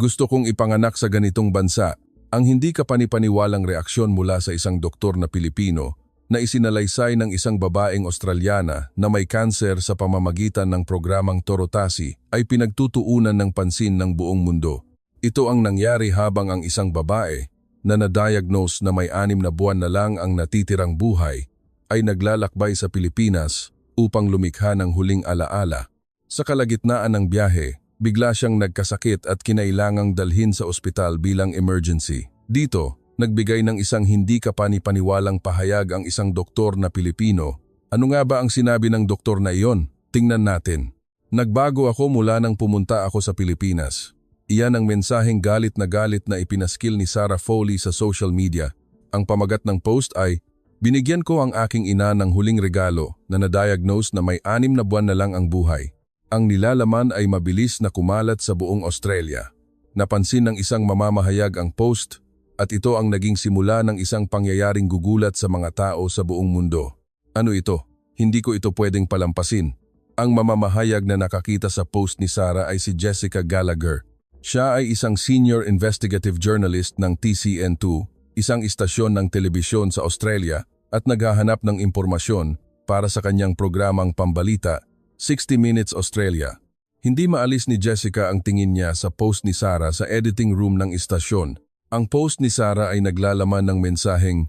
Gusto kong ipanganak sa ganitong bansa. Ang hindi kapanipaniwalang reaksyon mula sa isang doktor na Pilipino na isinalaysay ng isang babaeng Australiana na may kanser sa pamamagitan ng programang Torotasi ay pinagtutuunan ng pansin ng buong mundo. Ito ang nangyari habang ang isang babae na na-diagnose na may 6 na buwan na lang ang natitirang buhay ay naglalakbay sa Pilipinas upang lumikha ng huling alaala. Sa kalagitnaan ng biyahe, bigla siyang nagkasakit at kinailangang dalhin sa ospital bilang emergency. Dito, nagbigay ng isang hindi kapanipaniwalang pahayag ang isang doktor na Pilipino. Ano nga ba ang sinabi ng doktor na iyon? Tingnan natin. Nagbago ako mula nang pumunta ako sa Pilipinas. Iyan ang mensaheng galit na ipinaskil ni Sarah Foley sa social media. Ang pamagat ng post ay, "Binigyan ko ang aking ina ng huling regalo na na-diagnose na may 6 na buwan na lang ang buhay." Ang nilalaman ay mabilis na kumalat sa buong Australia. Napansin ng isang mamamahayag ang post at ito ang naging simula ng isang pangyayaring gugulat sa mga tao sa buong mundo. Ano ito? Hindi ko ito pwedeng palampasin. Ang mamamahayag na nakakita sa post ni Sarah ay si Jessica Gallagher. Siya ay isang senior investigative journalist ng TCN2, isang istasyon ng telebisyon sa Australia at naghahanap ng impormasyon para sa kanyang programang pambalita, 60 Minutes Australia. Hindi maalis ni Jessica ang tingin niya sa post ni Sarah sa editing room ng istasyon. Ang post ni Sarah ay naglalaman ng mensaheng,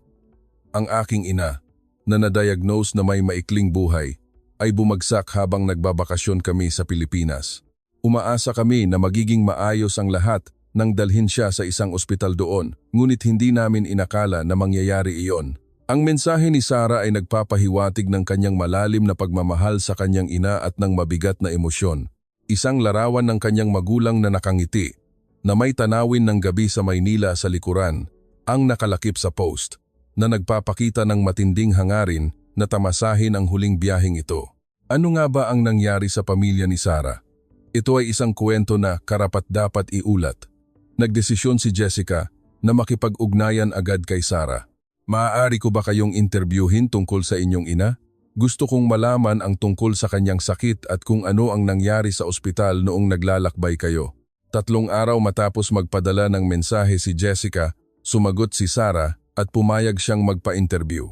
"Ang aking ina, na na-diagnose na may maikling buhay, ay bumagsak habang nagbabakasyon kami sa Pilipinas. Umaasa kami na magiging maayos ang lahat nang dalhin siya sa isang ospital doon, ngunit hindi namin inakala na mangyayari iyon." Ang mensahe ni Sarah ay nagpapahiwatig ng kanyang malalim na pagmamahal sa kanyang ina at ng mabigat na emosyon. Isang larawan ng kanyang magulang na nakangiti, na may tanawin ng gabi sa Maynila sa likuran, ang nakalakip sa post, na nagpapakita ng matinding hangarin na tamasahin ang huling biyaheng ito. Ano nga ba ang nangyari sa pamilya ni Sarah? Ito ay isang kwento na karapat-dapat iulat. Nagdesisyon si Jessica na makipag-ugnayan agad kay Sarah. "Maaari ko ba kayong interbyuhin tungkol sa inyong ina? Gusto kong malaman ang tungkol sa kanyang sakit at kung ano ang nangyari sa ospital noong naglalakbay kayo." 3 araw matapos magpadala ng mensahe si Jessica, sumagot si Sarah at pumayag siyang magpa-interview.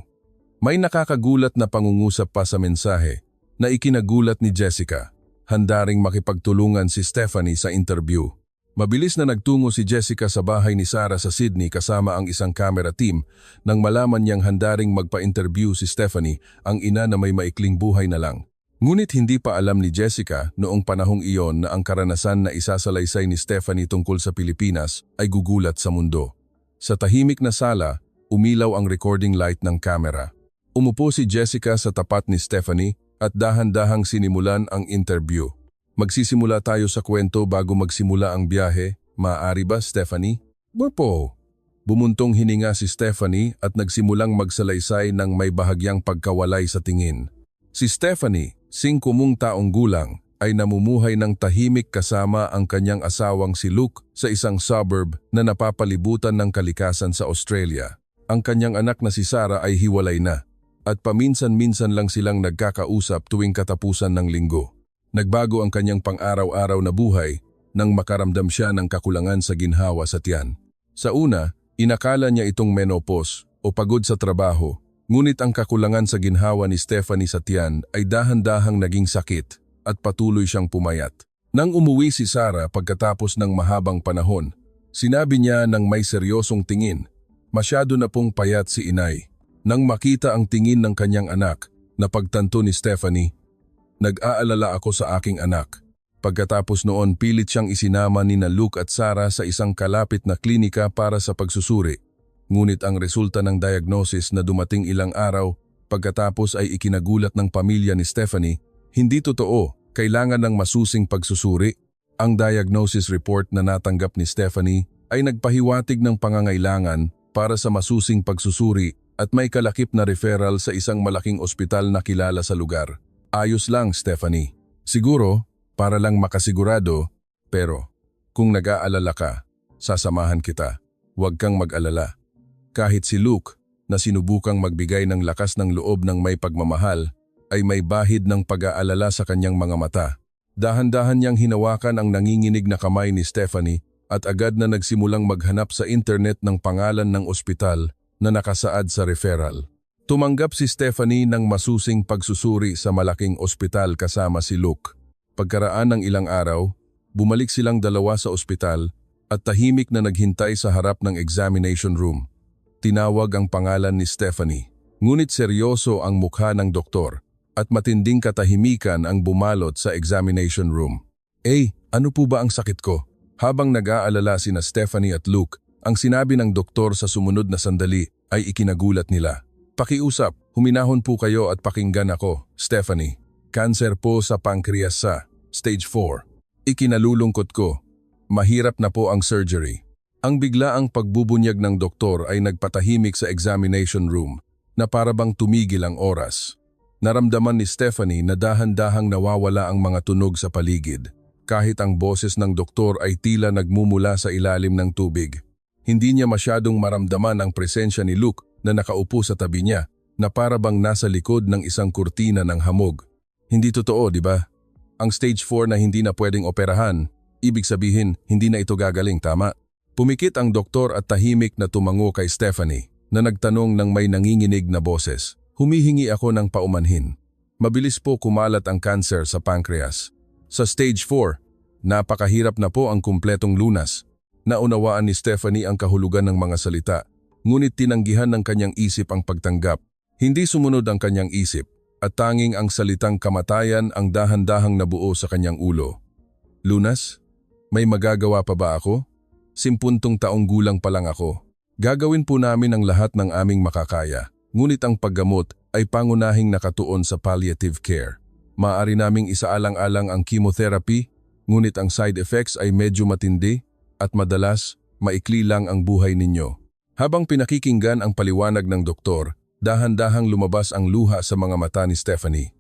May nakakagulat na pangungusap pa sa mensahe na ikinagulat ni Jessica. Handa ring makipagtulungan si Stephanie sa interview. Mabilis na nagtungo si Jessica sa bahay ni Sarah sa Sydney kasama ang isang camera team nang malaman niyang handa ring magpa-interview si Stephanie, ang ina na may maikling buhay na lang. Ngunit hindi pa alam ni Jessica noong panahong iyon na ang karanasan na isasalaysay ni Stephanie tungkol sa Pilipinas ay gugulat sa mundo. Sa tahimik na sala, umilaw ang recording light ng camera. Umupo si Jessica sa tapat ni Stephanie at dahan-dahang sinimulan ang interview. "Magsisimula tayo sa kwento bago magsimula ang biyahe. Maaari ba, Stephanie?" "Burpo." Bumuntong hininga si Stephanie at nagsimulang magsalaysay ng may bahagyang pagkawalay sa tingin. Si Stephanie, 50 taong gulang, ay namumuhay ng tahimik kasama ang kanyang asawang si Luke sa isang suburb na napapalibutan ng kalikasan sa Australia. Ang kanyang anak na si Sarah ay hiwalay na at paminsan-minsan lang silang nagkakausap tuwing katapusan ng linggo. Nagbago ang kanyang pang-araw-araw na buhay nang makaramdam siya ng kakulangan sa ginhawa sa tiyan. Sa una, inakala niya itong menopause o pagod sa trabaho, ngunit ang kakulangan sa ginhawa ni Stephanie sa tiyan ay dahan-dahang naging sakit at patuloy siyang pumayat. Nang umuwi si Sarah pagkatapos ng mahabang panahon, sinabi niya ng may seryosong tingin, "Masyado na pong payat si inay." Nang makita ang tingin ng kanyang anak, napagtanto ni Stephanie, "Nag-aalala ako sa aking anak." Pagkatapos noon, pilit siyang isinama ni Luke at Sarah sa isang kalapit na klinika para sa pagsusuri. Ngunit ang resulta ng diagnosis na dumating ilang araw pagkatapos ay ikinagulat ng pamilya ni Stephanie, hindi totoo, kailangan ng masusing pagsusuri. Ang diagnosis report na natanggap ni Stephanie ay nagpahiwatig ng pangangailangan para sa masusing pagsusuri at may kalakip na referral sa isang malaking ospital na kilala sa lugar. "Ayos lang, Stephanie. Siguro, para lang makasigurado, pero kung nag-aalala ka, sasamahan kita. Huwag kang mag-alala." Kahit si Luke, na sinubukang magbigay ng lakas ng loob ng may pagmamahal, ay may bahid ng pag-aalala sa kanyang mga mata. Dahan-dahan niyang hinawakan ang nanginginig na kamay ni Stephanie at agad na nagsimulang maghanap sa internet ng pangalan ng ospital na nakasaad sa referral. Tumanggap si Stephanie ng masusing pagsusuri sa malaking ospital kasama si Luke. Pagkaraan ng ilang araw, bumalik silang dalawa sa ospital at tahimik na naghintay sa harap ng examination room. Tinawag ang pangalan ni Stephanie, ngunit seryoso ang mukha ng doktor at matinding katahimikan ang bumalot sa examination room. Ano po ba ang sakit ko? Habang nag-aalala sina Stephanie at Luke, ang sinabi ng doktor sa sumunod na sandali ay ikinagulat nila. Pakiusap, huminahon po kayo at pakinggan ako, Stephanie. Cancer po sa pancreas sa stage 4. Ikinalulungkot ko. Mahirap na po ang surgery. Ang biglaang pagbubunyag ng doktor ay nagpatahimik sa examination room na parabang tumigil ang oras. Naramdaman ni Stephanie na dahan-dahang nawawala ang mga tunog sa paligid. Kahit ang boses ng doktor ay tila nagmumula sa ilalim ng tubig. Hindi niya masyadong maramdaman ang presensya ni Luke na nakaupo sa tabi niya na parabang nasa likod ng isang kurtina ng hamog. Hindi totoo, di ba? Ang stage 4 na hindi na pwedeng operahan, ibig sabihin hindi na ito gagaling, tama? Pumikit ang doktor at tahimik na tumango kay Stephanie na nagtanong ng may nanginginig na boses. Humihingi ako ng paumanhin. Mabilis po kumalat ang cancer sa pancreas. Sa stage 4, napakahirap na po ang kumpletong lunas. Naunawaan ni Stephanie ang kahulugan ng mga salita, ngunit tinanggihan ng kanyang isip ang pagtanggap. Hindi sumunod ang kanyang isip, at tanging ang salitang kamatayan ang dahan-dahang nabuo sa kanyang ulo. Lunas? May magagawa pa ba ako? 50 taong gulang pa lang ako. Gagawin po namin ang lahat ng aming makakaya, ngunit ang paggamot ay pangunahing nakatuon sa palliative care. Maaari naming isaalang-alang ang chemotherapy, ngunit ang side effects ay medyo matindi at madalas maikli lang ang buhay ninyo. Habang pinakikinggan ang paliwanag ng doktor, dahan-dahang lumabas ang luha sa mga mata ni Stephanie.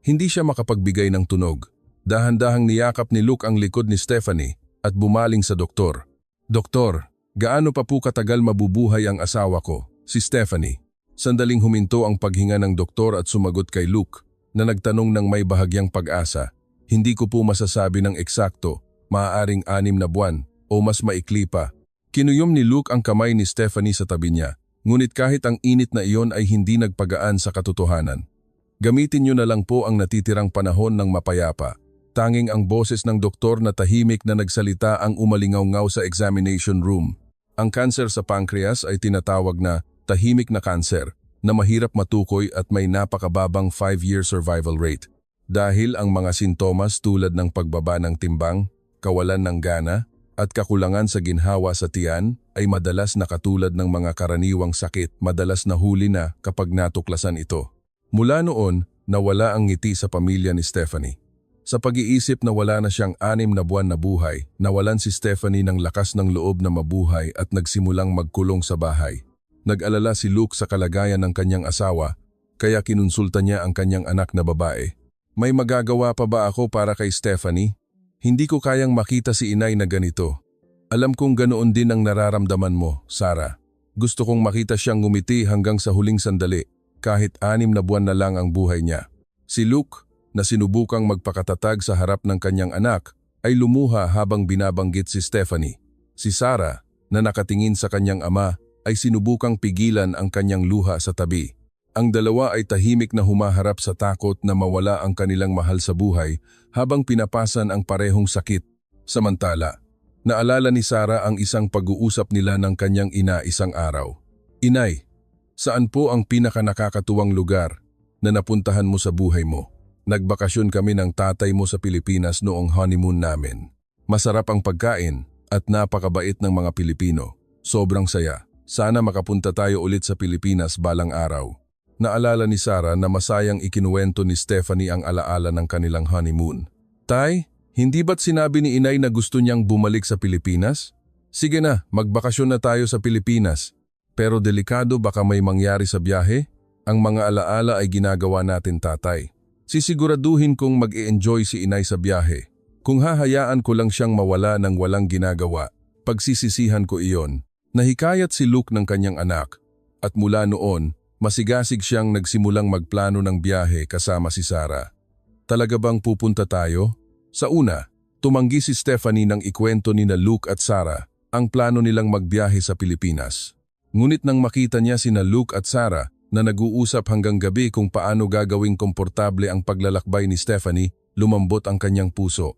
Hindi siya makapagbigay ng tunog. Dahan-dahang niyakap ni Luke ang likod ni Stephanie at bumaling sa doktor. Doktor, gaano pa po katagal mabubuhay ang asawa ko, si Stephanie? Sandaling huminto ang paghinga ng doktor at sumagot kay Luke na nagtanong ng may bahagyang pag-asa. Hindi ko po masasabi ng eksakto, maaaring 6 na buwan o mas maikli pa. Kinuyom ni Luke ang kamay ni Stephanie sa tabi niya, ngunit kahit ang init na iyon ay hindi nagpagaan sa katotohanan. Gamitin niyo na lang po ang natitirang panahon ng mapayapa. Tanging ang boses ng doktor na tahimik na nagsalita ang umalingaw-ngaw sa examination room. Ang cancer sa pancreas ay tinatawag na tahimik na cancer na mahirap matukoy at may napakababang 5-year survival rate. Dahil ang mga sintomas tulad ng pagbaba ng timbang, kawalan ng gana, at kakulangan sa ginhawa sa tiyan ay madalas na katulad ng mga karaniwang sakit, madalas nahuli na kapag natuklasan ito. Mula noon, nawala ang ngiti sa pamilya ni Stephanie. Sa pag-iisip na wala na siyang 6 na buwan na buhay, nawalan si Stephanie ng lakas ng loob na mabuhay at nagsimulang magkulong sa bahay. Nag-alala si Luke sa kalagayan ng kanyang asawa, kaya kinonsulta niya ang kanyang anak na babae. May magagawa pa ba ako para kay Stephanie? Hindi ko kayang makita si inay na ganito. Alam kong ganoon din ang nararamdaman mo, Sarah. Gusto kong makita siyang ngumiti hanggang sa huling sandali, kahit 6 na buwan na lang ang buhay niya. Si Luke, na sinubukang magpakatatag sa harap ng kanyang anak, ay lumuha habang binabanggit si Stephanie. Si Sarah, na nakatingin sa kanyang ama, ay sinubukang pigilan ang kanyang luha sa tabi. Ang dalawa ay tahimik na humaharap sa takot na mawala ang kanilang mahal sa buhay habang pinapasan ang parehong sakit. Samantala, naalala ni Sarah ang isang pag-uusap nila ng kanyang ina isang araw. Inay, saan po ang pinaka-nakakatuwang lugar na napuntahan mo sa buhay mo? Nagbakasyon kami ng tatay mo sa Pilipinas noong honeymoon namin. Masarap ang pagkain at napakabait ng mga Pilipino. Sobrang saya. Sana makapunta tayo ulit sa Pilipinas balang araw. Naalala ni Sarah na masayang ikinuwento ni Stephanie ang alaala ng kanilang honeymoon. Tay, hindi ba't sinabi ni inay na gusto niyang bumalik sa Pilipinas? Sige na, magbakasyon na tayo sa Pilipinas. Pero delikado baka may mangyari sa biyahe? Ang mga alaala ay ginagawa natin, tatay. Sisiguraduhin kong mag-e-enjoy si inay sa biyahe. Kung hahayaan ko lang siyang mawala ng walang ginagawa, pagsisisihan ko iyon. Nahikayat si Luke ng kanyang anak, at mula noon, masigasig siyang nagsimulang magplano ng biyahe kasama si Sarah. Talaga bang pupunta tayo? Sa una, Tumanggi si Stephanie nang ikwento ni na Luke at Sarah ang plano nilang magbiyahe sa Pilipinas. Ngunit nang makita niya sina Luke at Sarah na nag-uusap hanggang gabi kung paano gagawing komportable ang paglalakbay ni Stephanie, lumambot ang kanyang puso.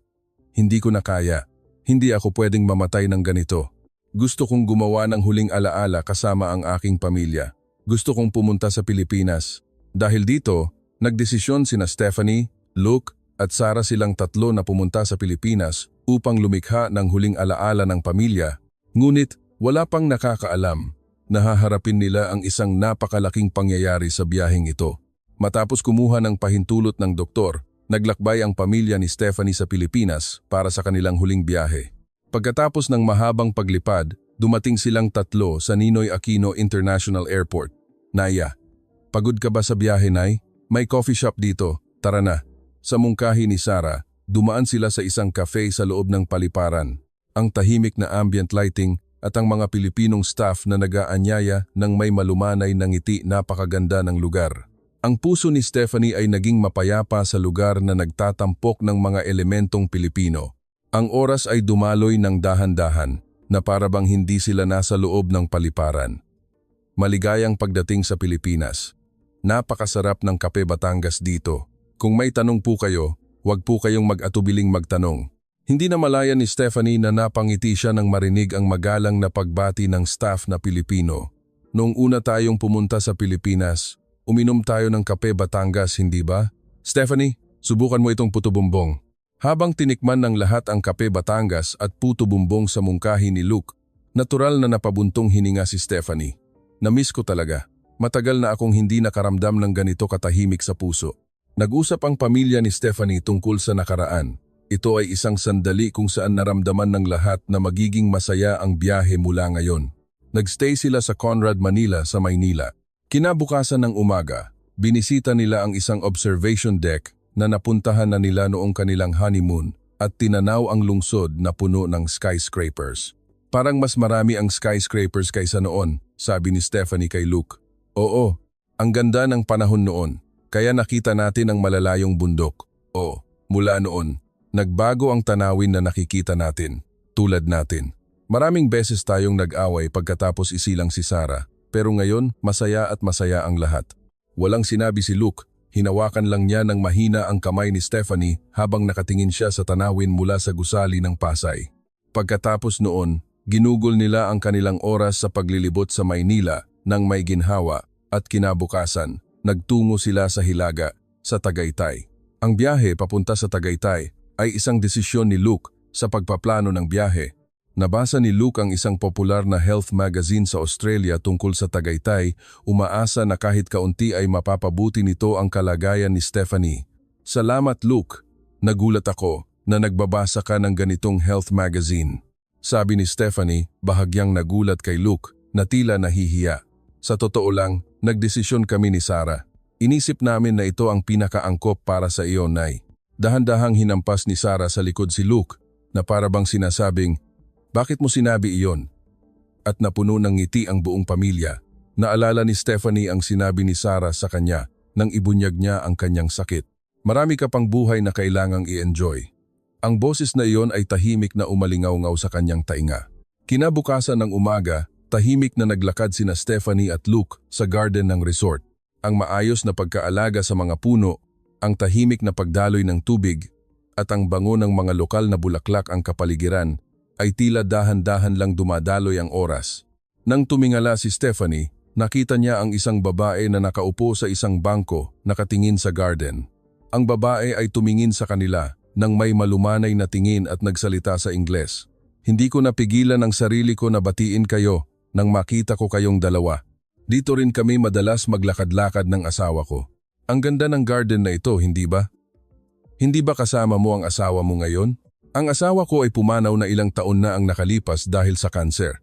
Hindi ko na kaya. Hindi ako pwedeng mamatay ng ganito. Gusto kong gumawa ng huling alaala kasama ang aking pamilya. Gusto kong pumunta sa Pilipinas. Dahil dito, nagdesisyon sina Stephanie, Luke at Sarah silang tatlo na pumunta sa Pilipinas upang lumikha ng huling alaala ng pamilya. Ngunit wala pang nakakaalam na haharapin nila ang isang napakalaking pangyayari sa biyaheng ito. Matapos kumuha ng pahintulot ng doktor, naglakbay ang pamilya ni Stephanie sa Pilipinas para sa kanilang huling biyahe. Pagkatapos ng mahabang paglipad, dumating silang tatlo sa Ninoy Aquino International Airport. Naya, pagod ka ba sa biyahe, Nay? May coffee shop dito, tara na. Sa mungkahi ni Sarah, dumaan sila sa isang cafe sa loob ng paliparan. Ang tahimik na ambient lighting at ang mga Pilipinong staff na nag-aanyaya ng may malumanay na ngiti, napakaganda ng lugar. Ang puso ni Stephanie ay naging mapayapa sa lugar na nagtatampok ng mga elementong Pilipino. Ang oras ay dumaloy ng dahan-dahan na para bang hindi sila nasa loob ng paliparan. Maligayang pagdating sa Pilipinas. Napakasarap ng kape Batangas dito. Kung may tanong po kayo, huwag po kayong mag-atubiling magtanong. Hindi na malaya ni Stephanie na napangiti siya nang marinig ang magalang na pagbati ng staff na Pilipino. Noong una tayong pumunta sa Pilipinas, uminom tayo ng kape Batangas, hindi ba? Stephanie, subukan mo itong puto bumbong. Habang tinikman ng lahat ang kape Batangas at puto bumbong sa mungkahi ni Luke, natural na napabuntong hininga si Stephanie. Namiss ko talaga. Matagal na akong hindi nakaramdam ng ganito katahimik sa puso. Nag-usap ang pamilya ni Stephanie tungkol sa nakaraan. Ito ay isang sandali kung saan naramdaman ng lahat na magiging masaya ang biyahe mula ngayon. Nagstay sila sa Conrad, Manila sa Maynila. Kinabukasan ng umaga, binisita nila ang isang observation deck na napuntahan na nila noong kanilang honeymoon at tinanaw ang lungsod na puno ng skyscrapers. Parang mas marami ang skyscrapers kaysa noon, sabi ni Stephanie kay Luke. Oo, ang ganda ng panahon noon. Kaya nakita natin ang malalayong bundok. O, mula noon, nagbago ang tanawin na nakikita natin, tulad natin. Maraming beses tayong nag-away pagkatapos isilang si Sarah, pero ngayon masaya at masaya ang lahat. Walang sinabi si Luke, hinawakan lang niya ng mahina ang kamay ni Stephanie habang nakatingin siya sa tanawin mula sa gusali ng Pasay. Pagkatapos noon, ginugol nila ang kanilang oras sa paglilibot sa Maynila ng may ginhawa at kinabukasan. Nagtungo sila sa Hilaga, sa Tagaytay. Ang biyahe papunta sa Tagaytay ay isang desisyon ni Luke sa pagpaplano ng biyahe. Nabasa ni Luke ang isang popular na health magazine sa Australia tungkol sa Tagaytay, umaasa na kahit kaunti ay mapapabuti nito ang kalagayan ni Stephanie. Salamat Luke, nagulat ako na nagbabasa ka ng ganitong health magazine. Sabi ni Stephanie, bahagyang nagulat kay Luke na tila nahihiya. Sa totoo lang, nagdesisyon kami ni Sarah. Inisip namin na ito ang pinakaangkop para sa iyo, Nay. Dahan-dahang hinampas ni Sarah sa likod si Luke na para bang sinasabing, bakit mo sinabi iyon? At napuno ng ngiti ang buong pamilya. Naalala ni Stephanie ang sinabi ni Sarah sa kanya nang ibunyag niya ang kanyang sakit. Marami ka pang buhay na kailangang i-enjoy. Ang boses na iyon ay tahimik na umalingaw-ngaw sa kanyang tainga. Kinabukasan ng umaga, tahimik na naglakad sina Stephanie at Luke sa garden ng resort. Ang maayos na pagkaalaga sa mga puno, ang tahimik na pagdaloy ng tubig, at ang bango ng mga lokal na bulaklak ang kapaligiran ay tila dahan-dahan lang dumadaloy ang oras. Nang tumingala si Stephanie, nakita niya ang isang babae na nakaupo sa isang bangko nakatingin sa garden. Ang babae ay tumingin sa kanila nang may malumanay na tingin at nagsalita sa Ingles. Hindi ko napigilan ang sarili ko na batiin kayo nang makita ko kayong dalawa. Dito rin kami madalas maglakad-lakad ng asawa ko. Ang ganda ng garden na ito, hindi ba? Hindi ba kasama mo ang asawa mo ngayon? Ang asawa ko ay pumanaw na ilang taon na ang nakalipas dahil sa kanser.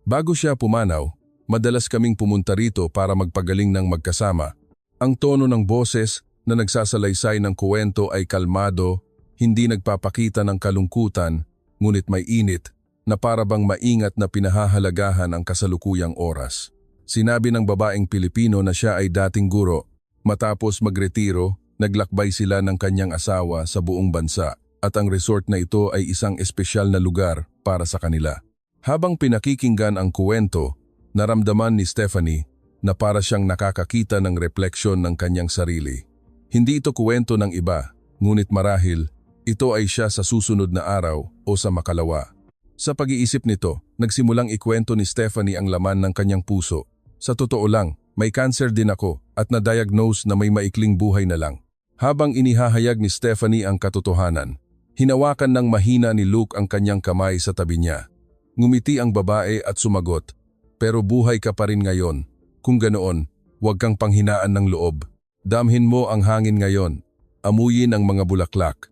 Bago siya pumanaw, madalas kaming pumunta rito para magpagaling ng magkasama. Ang tono ng boses na nagsasalaysay ng kuwento ay kalmado, hindi nagpapakita ng kalungkutan, ngunit may init na para bang maingat na pinahahalagahan ang kasalukuyang oras. Sinabi ng babaeng Pilipino na siya ay dating guro. Matapos magretiro, naglakbay sila ng kanyang asawa sa buong bansa at ang resort na ito ay isang espesyal na lugar para sa kanila. Habang pinakikinggan ang kuwento, naramdaman ni Stephanie na para siyang nakakakita ng refleksyon ng kanyang sarili. Hindi ito kuwento ng iba, ngunit marahil ito ay siya sa susunod na araw o sa makalawa. Sa pag-iisip nito, nagsimulang ikwento ni Stephanie ang laman ng kanyang puso. Sa totoo lang, may cancer din ako at na-diagnose na may maikling buhay na lang. Habang inihahayag ni Stephanie ang katotohanan, hinawakan ng mahina ni Luke ang kanyang kamay sa tabi niya. Ngumiti ang babae at sumagot, "Pero buhay ka pa rin ngayon. Kung ganoon, huwag kang panghinaan ng loob. Damhin mo ang hangin ngayon. Amuyin ang mga bulaklak.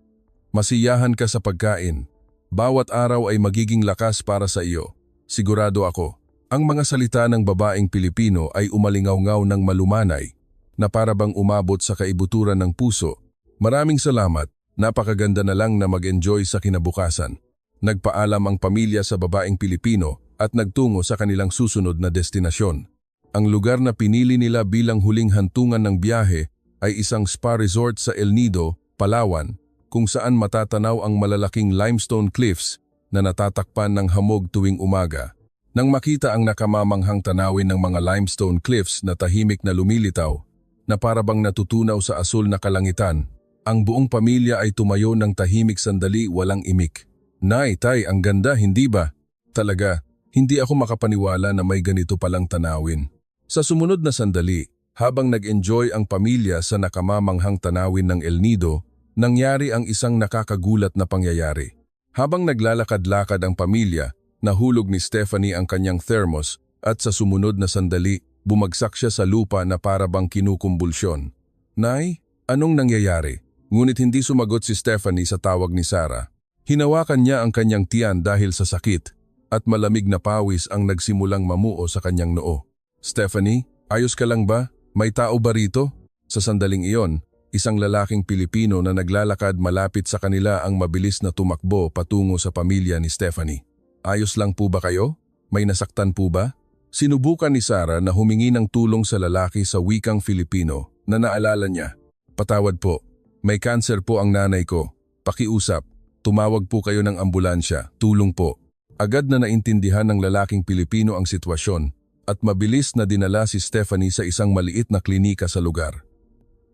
Masiyahan ka sa pagkain. Bawat araw ay magiging lakas para sa iyo. Sigurado ako." Ang mga salita ng babaeng Pilipino ay umalingaw-ngaw ng malumanay na para bang umabot sa kaibuturan ng puso. "Maraming salamat. Napakaganda na lang na mag-enjoy sa kinabukasan." Nagpaalam ang pamilya sa babaeng Pilipino at nagtungo sa kanilang susunod na destinasyon. Ang lugar na pinili nila bilang huling hantungan ng biyahe ay isang spa resort sa El Nido, Palawan, kung saan matatanaw ang malalaking limestone cliffs na natatakpan ng hamog tuwing umaga. Nang makita ang nakamamanghang tanawin ng mga limestone cliffs na tahimik na lumilitaw, na parabang natutunaw sa asul na kalangitan, ang buong pamilya ay tumayo ng tahimik sandali walang imik. "Nay, tay, ang ganda, hindi ba?" "Talaga, hindi ako makapaniwala na may ganito palang tanawin." Sa sumunod na sandali, habang nag-enjoy ang pamilya sa nakamamanghang tanawin ng El Nido, nangyari ang isang nakakagulat na pangyayari. Habang naglalakad-lakad ang pamilya, nahulog ni Stephanie ang kanyang thermos at sa sumunod na sandali, bumagsak siya sa lupa na parabang kinukumbulsyon. "Nay, anong nangyayari?" Ngunit hindi sumagot si Stephanie sa tawag ni Sarah. Hinawakan niya ang kanyang tiyan dahil sa sakit at malamig na pawis ang nagsimulang mamuo sa kanyang noo. "Stephanie, ayos ka lang ba? May tao ba rito?" Sa sandaling iyon, isang lalaking Pilipino na naglalakad malapit sa kanila ang mabilis na tumakbo patungo sa pamilya ni Stephanie. "Ayos lang po ba kayo? May nasaktan po ba?" Sinubukan ni Sarah na humingi ng tulong sa lalaki sa wikang Filipino na naalala niya. "Patawad po, may cancer po ang nanay ko. Pakiusap. Tumawag po kayo ng ambulansya, tulong po." Agad na naintindihan ng lalaking Pilipino ang sitwasyon at mabilis na dinala si Stephanie sa isang maliit na klinika sa lugar.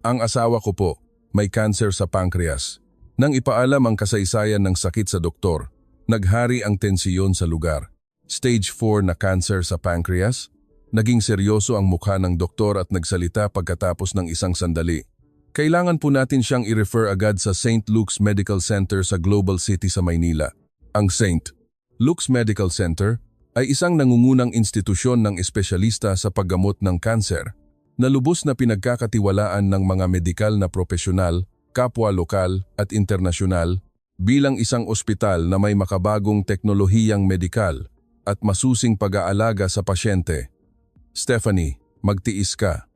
"Ang asawa ko po, may cancer sa pancreas." Nang ipaalam ang kasaysayan ng sakit sa doktor, naghari ang tensiyon sa lugar. Stage 4 na cancer sa pancreas? Naging seryoso ang mukha ng doktor at nagsalita pagkatapos ng isang sandali. "Kailangan po natin siyang i-refer agad sa St. Luke's Medical Center sa Global City sa Maynila." Ang St. Luke's Medical Center ay isang nangungunang institusyon ng espesyalista sa paggamot ng kanser na lubos na pinagkakatiwalaan ng mga medikal na propesyonal, kapwa lokal at internasyonal bilang isang ospital na may makabagong teknolohiyang medikal at masusing pag-aalaga sa pasyente. "Stephanie, magtiis ka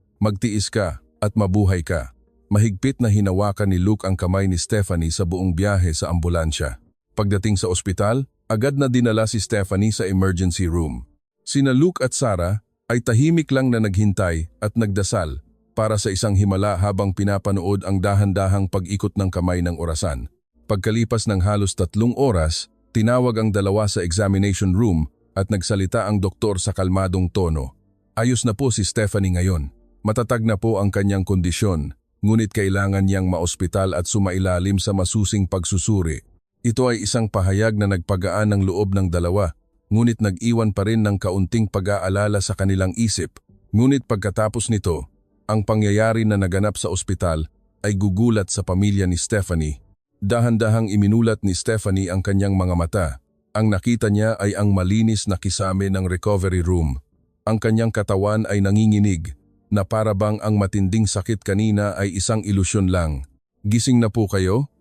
at mabuhay ka." Mahigpit na hinawakan ni Luke ang kamay ni Stephanie sa buong biyahe sa ambulansya. Pagdating sa ospital, agad na dinala si Stephanie sa emergency room. Sina Luke at Sarah ay tahimik lang na naghintay at nagdasal para sa isang himala habang pinapanood ang dahan-dahang pag-ikot ng kamay ng orasan. Pagkalipas ng halos 3 oras, tinawag ang dalawa sa examination room at nagsalita ang doktor sa kalmadong tono. "Ayos na po si Stephanie ngayon. Matatag na po ang kanyang kondisyon. Ngunit kailangan niyang maospital at sumailalim sa masusing pagsusuri." Ito ay isang pahayag na nagpagaan ng loob ng dalawa, ngunit nag-iwan pa rin ng kaunting pag-aalala sa kanilang isip. Ngunit pagkatapos nito, ang pangyayari na naganap sa ospital ay gugulat sa pamilya ni Stephanie. Dahan-dahang iminulat ni Stephanie ang kanyang mga mata. Ang nakita niya ay ang malinis na kisame ng recovery room. Ang kanyang katawan ay nanginginig, na parabang ang matinding sakit kanina ay isang ilusyon lang. "Gising na po kayo?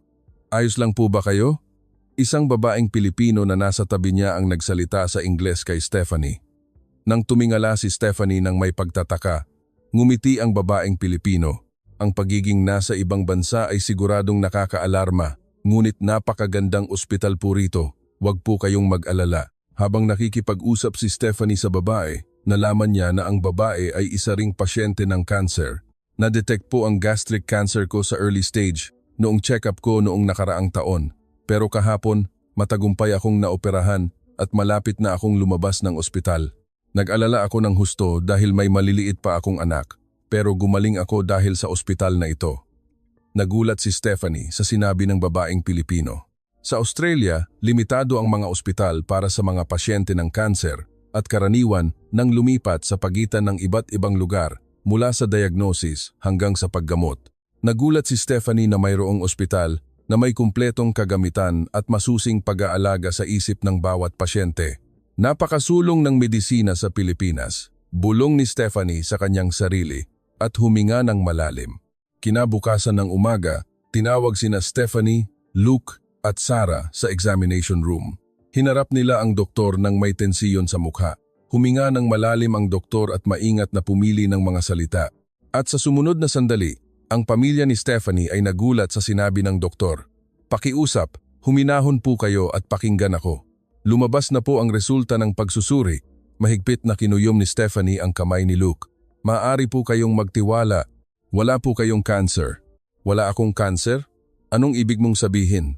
Ayos lang po ba kayo?" Isang babaeng Pilipino na nasa tabi niya ang nagsalita sa Ingles kay Stephanie. Nang tumingala si Stephanie ng may pagtataka, ngumiti ang babaeng Pilipino. Ang pagiging nasa ibang bansa ay siguradong nakakaalarma, ngunit napakagandang ospital po rito. Huwag po kayong mag-alala. Habang nakikipag-usap si Stephanie sa babae, nalaman niya na ang babae ay isa ring pasyente ng cancer. "Na-detect po ang gastric cancer ko sa early stage noong check-up ko noong nakaraang taon. Pero kahapon, matagumpay akong naoperahan at malapit na akong lumabas ng ospital. Nag-alala ako ng husto dahil may maliliit pa akong anak, pero gumaling ako dahil sa ospital na ito. Nagulat si Stephanie sa sinabi ng babaeng Pilipino. Sa Australia, limitado ang mga ospital para sa mga pasyente ng kanser at karaniwan nang lumipat sa pagitan ng iba't ibang lugar mula sa diagnosis hanggang sa paggamot. Nagulat si Stephanie na mayroong ospital na may kumpletong kagamitan at masusing pag-aalaga sa isip ng bawat pasyente. Napakasulong ng medisina sa Pilipinas. Bulong ni Stephanie sa kanyang sarili at huminga ng malalim. Kinabukasan ng umaga, tinawag sina Stephanie, Luke at Sarah sa examination room. Hinarap nila ang doktor ng may tensiyon sa mukha. Huminga ng malalim ang doktor at maingat na pumili ng mga salita. At sa sumunod na sandali, ang pamilya ni Stephanie ay nagulat sa sinabi ng doktor. Pakiusap, huminahon po kayo at pakinggan ako. Lumabas na po ang resulta ng pagsusuri. Mahigpit na kinuyom ni Stephanie ang kamay ni Luke. Maaari po kayong magtiwala. Wala po kayong cancer. Wala akong cancer? Anong ibig mong sabihin?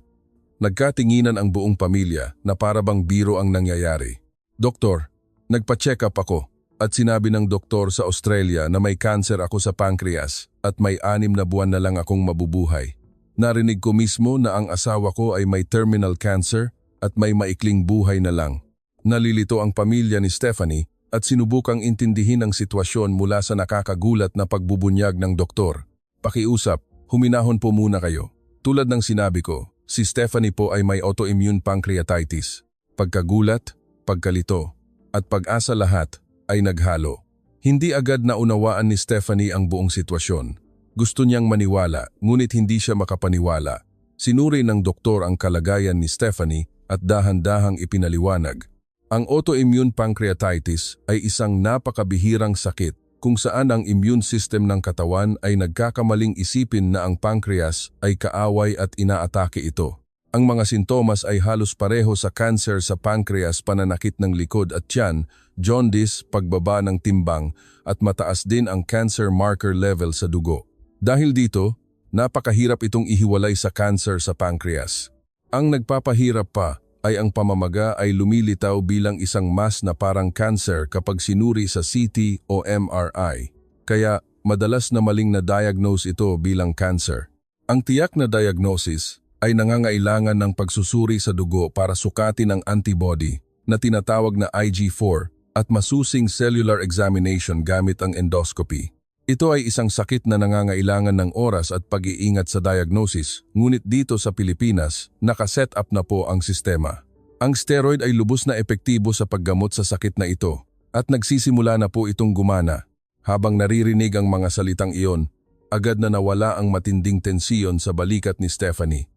Nagkatinginan ang buong pamilya na parabang biro ang nangyayari. Doktor, nagpa-check up ako at sinabi ng doktor sa Australia na may cancer ako sa pancreas at may 6 na buwan na lang akong mabubuhay. Narinig ko mismo na ang asawa ko ay may terminal cancer at may maikling buhay na lang. Nalilito ang pamilya ni Stephanie at sinubukang intindihin ang sitwasyon mula sa nakakagulat na pagbubunyag ng doktor. Pakiusap, huminahon po muna kayo. Tulad ng sinabi ko, si Stephanie po ay may autoimmune pancreatitis. Pagkagulat, pagkalito, at pag-asa lahat ay naghalo. Hindi agad naunawaan ni Stephanie ang buong sitwasyon. Gusto niyang maniwala, ngunit hindi siya makapaniwala. Sinuri ng doktor ang kalagayan ni Stephanie at dahan-dahang ipinaliwanag. Ang autoimmune pancreatitis ay isang napakabihirang sakit kung saan ang immune system ng katawan ay nagkakamaling isipin na ang pancreas ay kaaway at inaatake ito. Ang mga sintomas ay halos pareho sa cancer sa pancreas, pananakit ng likod at tiyan, jaundice, pagbaba ng timbang, at mataas din ang cancer marker level sa dugo. Dahil dito, napakahirap itong ihiwalay sa cancer sa pancreas. Ang nagpapahirap pa ay ang pamamaga ay lumilitaw bilang isang mass na parang cancer kapag sinuri sa CT o MRI. Kaya madalas na maling na diagnose ito bilang cancer. Ang tiyak na diagnosis ay nangangailangan ng pagsusuri sa dugo para sukatin ang antibody na tinatawag na IG4 at masusing cellular examination gamit ang endoscopy. Ito ay isang sakit na nangangailangan ng oras at pag-iingat sa diagnosis, ngunit dito sa Pilipinas, nakaset up na po ang sistema. Ang steroid ay lubos na epektibo sa paggamot sa sakit na ito at nagsisimula na po itong gumana. Habang naririnig ang mga salitang iyon, agad na nawala ang matinding tensiyon sa balikat ni Stephanie.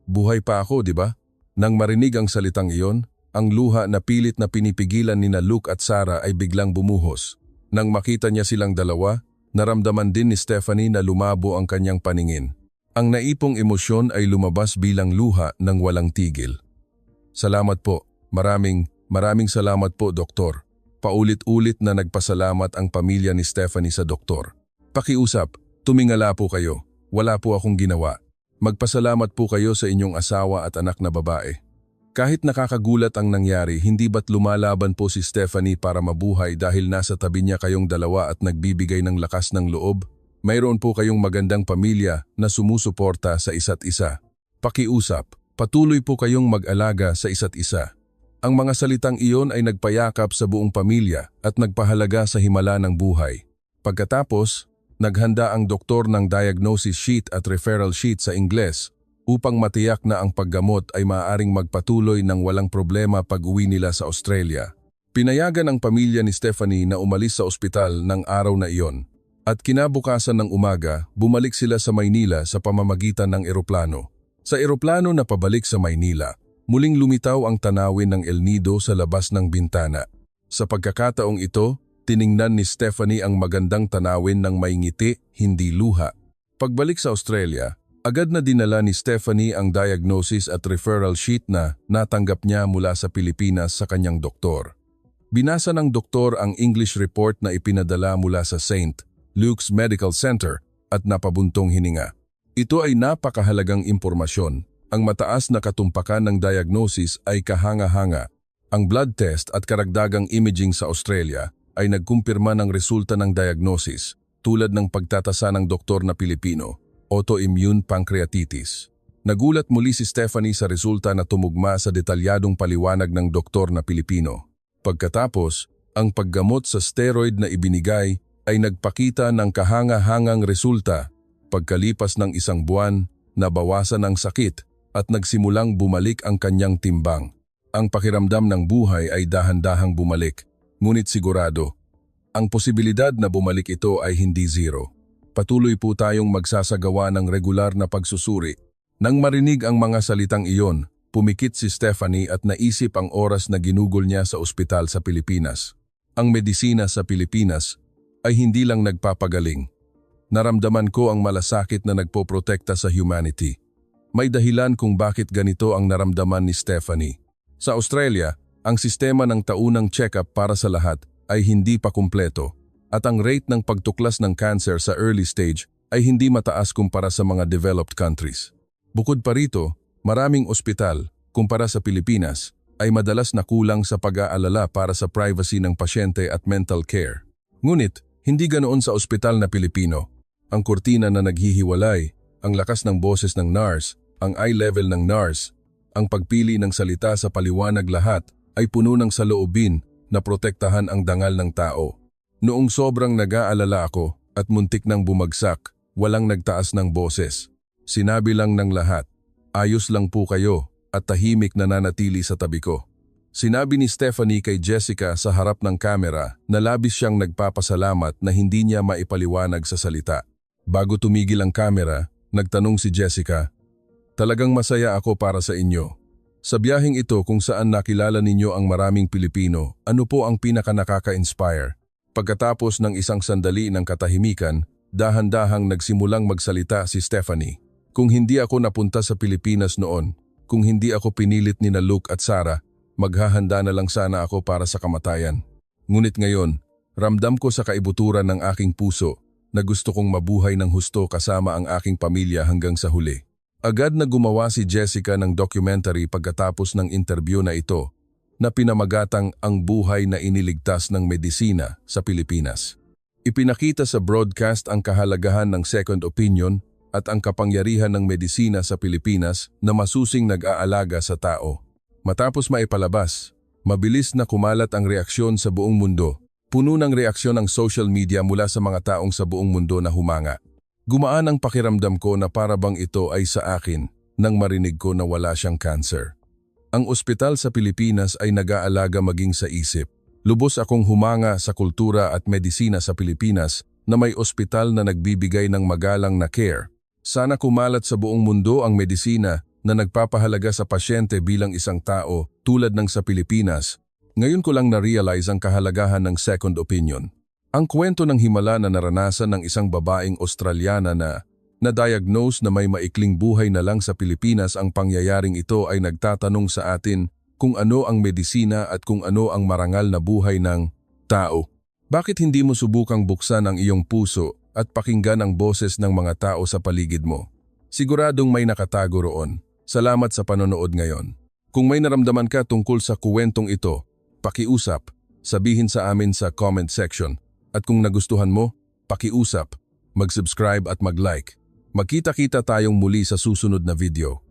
Buhay pa ako, di ba? Nang marinig ang salitang iyon, ang luha na pilit na pinipigilan nina Luke at Sarah ay biglang bumuhos. Nang makita niya silang dalawa, naramdaman din ni Stephanie na lumabo ang kanyang paningin. Ang naipong emosyon ay lumabas bilang luha ng walang tigil. Salamat po. Maraming salamat po, Doktor. Paulit-ulit na nagpasalamat ang pamilya ni Stephanie sa doktor. Pakiusap, tumingala po kayo. Wala po akong ginawa. Magpasalamat po kayo sa inyong asawa at anak na babae. Kahit nakakagulat ang nangyari, hindi ba't lumalaban po si Stephanie para mabuhay dahil nasa tabi niya kayong dalawa at nagbibigay ng lakas ng loob? Mayroon po kayong magandang pamilya na sumusuporta sa isa't isa. Pakiusap, patuloy po kayong mag-alaga sa isa't isa. Ang mga salitang iyon ay nagpayakap sa buong pamilya at nagpahalaga sa himala ng buhay. Pagkatapos, naghanda ang doktor ng diagnosis sheet at referral sheet sa Ingles upang matiyak na ang paggamot ay maaaring magpatuloy ng walang problema pag-uwi nila sa Australia. Pinayagan ang pamilya ni Stephanie na umalis sa ospital ng araw na iyon at kinabukasan ng umaga, bumalik sila sa Maynila sa pamamagitan ng eroplano. Sa eroplano na pabalik sa Maynila, muling lumitaw ang tanawin ng El Nido sa labas ng bintana. Sa pagkakataong ito, tiningnan ni Stephanie ang magandang tanawin ng may ngiti, hindi luha. Pagbalik sa Australia, agad na dinala ni Stephanie ang diagnosis at referral sheet na natanggap niya mula sa Pilipinas sa kanyang doktor. Binasa ng doktor ang English report na ipinadala mula sa St. Luke's Medical Center at napabuntong hininga. Ito ay napakahalagang impormasyon Ang mataas na katumpakan ng diagnosis ay kahanga-hanga. Ang blood test at karagdagang imaging sa Australia ay nagkumpirma ng resulta ng diagnosis tulad ng pagtatasa ng doktor na Pilipino, autoimmune pancreatitis. Nagulat muli si Stephanie sa resulta na tumugma sa detalyadong paliwanag ng doktor na Pilipino. Pagkatapos, ang paggamot sa steroid na ibinigay ay nagpakita ng kahanga-hangang resulta. Pagkalipas ng 1 buwan, nabawasan ang sakit at nagsimulang bumalik ang kanyang timbang. Ang pakiramdam ng buhay ay dahan-dahang bumalik, ngunit sigurado, ang posibilidad na bumalik ito ay hindi zero. Patuloy po tayong magsasagawa ng regular na pagsusuri. Nang marinig ang mga salitang iyon, pumikit si Stephanie at naisip ang oras na ginugol niya sa ospital sa Pilipinas. Ang medisina sa Pilipinas ay hindi lang nagpapagaling. Naramdaman ko ang malasakit na nagpoprotekta sa humanity. May dahilan kung bakit ganito ang naramdaman ni Stephanie. Sa Australia, ang sistema ng taunang check-up para sa lahat ay hindi pa kumpleto at ang rate ng pagtuklas ng cancer sa early stage ay hindi mataas kumpara sa mga developed countries. Bukod pa rito, maraming ospital, kumpara sa Pilipinas, ay madalas na kulang sa pag-aalala para sa privacy ng pasyente at mental care. Ngunit, hindi ganoon sa ospital na Pilipino. Ang kurtina na naghihiwalay, ang lakas ng boses ng nurse, ang eye level ng nurse, ang pagpili ng salita sa paliwanag lahat ay puno ng saloobin na protektahan ang dangal ng tao. Noong sobrang nag-aalala ako at muntik nang bumagsak, walang nagtaas ng boses. Sinabi lang ng lahat, ayos lang po kayo at tahimik na nanatili sa tabi ko. Sinabi ni Stephanie kay Jessica sa harap ng kamera na labis siyang nagpapasalamat na hindi niya maipaliwanag sa salita. Bago tumigil ang kamera, nagtanong si Jessica, "Talagang masaya ako para sa inyo. Sa biyaheng ito kung saan nakilala ninyo ang maraming Pilipino, ano po ang pinaka-nakaka-inspire?" Pagkatapos ng isang sandali ng katahimikan, dahan-dahang nagsimulang magsalita si Stephanie. "Kung hindi ako napunta sa Pilipinas noon, kung hindi ako pinilit ni Luke at Sarah, maghahanda na lang sana ako para sa kamatayan. Ngunit ngayon, ramdam ko sa kaibuturan ng aking puso na gusto kong mabuhay ng husto kasama ang aking pamilya hanggang sa huli." Agad na gumawa si Jessica ng documentary pagkatapos ng interview na ito na pinamagatang Ang Buhay na Iniligtas ng Medisina sa Pilipinas. Ipinakita sa broadcast ang kahalagahan ng second opinion at ang kapangyarihan ng medisina sa Pilipinas na masusing nag-aalaga sa tao. Matapos maipalabas, mabilis na kumalat ang reaksyon sa buong mundo. Puno ng reaksyon ang social media mula sa mga taong sa buong mundo na humanga. Gumaan ang pakiramdam ko na para bang ito ay sa akin nang marinig ko na wala siyang cancer. Ang ospital sa Pilipinas ay nag-aalaga maging sa isip. Lubos akong humanga sa kultura at medisina sa Pilipinas na may ospital na nagbibigay ng magalang na care. Sana kumalat sa buong mundo ang medisina na nagpapahalaga sa pasyente bilang isang tao tulad ng sa Pilipinas. Ngayon ko lang na-realize ang kahalagahan ng second opinion. Ang kwento ng himala na naranasan ng isang babaeng Australiana na na-diagnose na may maikling buhay na lang sa Pilipinas, ang pangyayaring ito ay nagtatanong sa atin kung ano ang medisina at kung ano ang marangal na buhay ng tao. Bakit hindi mo subukang buksan ang iyong puso at pakinggan ang boses ng mga tao sa paligid mo? Siguradong may nakatago roon. Salamat sa panonood ngayon. Kung may naramdaman ka tungkol sa kuwentong ito, pakiusap, sabihin sa amin sa comment section. At kung nagustuhan mo, pakiusap, mag-subscribe at mag-like. Magkita-kita tayong muli sa susunod na video.